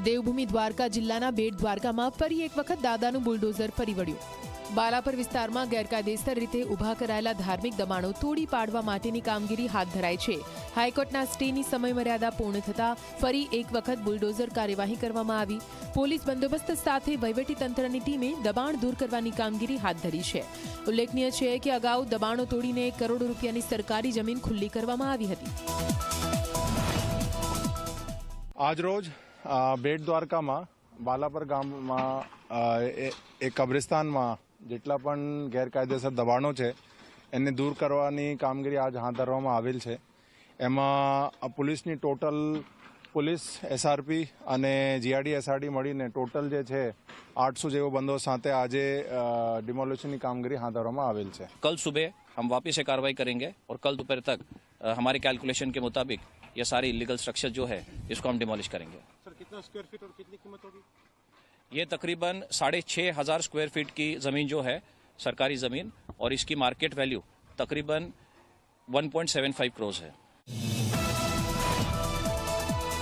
દેવભૂમિ દ્વારકા જિલ્લાના બેટ દ્વારકામાં ફરી એક વખત દાદાનું બુલડોઝર ફરી વળ્યું। બાલાપર વિસ્તારમાં ગેરકાયદેસર રીતે ઊભા કરાયેલા ધાર્મિક દબાણો તોડી પાડવા માટેની કામગીરી હાથ ધરાઈ છે। હાઈકોર્ટના સ્ટેની સમયમર્યાદા પૂર્ણ થતાં ફરી એક વખત બુલડોઝર કાર્યવાહી કરવામાં આવી। પોલીસ બંદોબસ્ત સાથે વહીવટીતંત્રની ટીમે દબાણ દૂર કરવાની કામગીરી હાથ ધરી છે। ઉલ્લેખનીય છે કે અગાઉ દબાણો તોડીને ₹1 કરોડની સરકારી જમીન ખુલ્લી કરવામાં આવી હતી। આજરોજ બેટ દ્વારકામાં બાલાપર ગામમાં એક કબ્રિસ્તાનમાં જેટલા પણ ગેરકાયદેસર દબાણો છે એને દૂર કરવાની કામગીરી આજ હાથ ધરવામાં આવેલ છે। એમાં પોલીસની ટોટલ પોલીસ એસઆરપી અને જીઆરડી એસઆરડી મળીને ટોટલ જે છે 800 જેવો બંદોબસ્ત સાથે આજે डिमोलिशनની કામગીરી હાથ ધરવામાં આવેલ છે। कल सुबह हम वापस से कार्रवाई करेंगे और कल दोपहर तक हमारे कैलकुलेशन के मुताबिक ये सारे इलीगल स्ट्रक्चर जो है इसको हम डिमोलिश करेंगे। सर कितना स्क्वायर फीट और कितनी कीमत होगी? ये तकरीबन 6,500 स्क्वायर फीट की जमीन जो है सरकारी जमीन और इसकी मार्केट वैल्यू तकरीबन 1.75 करोड़ है।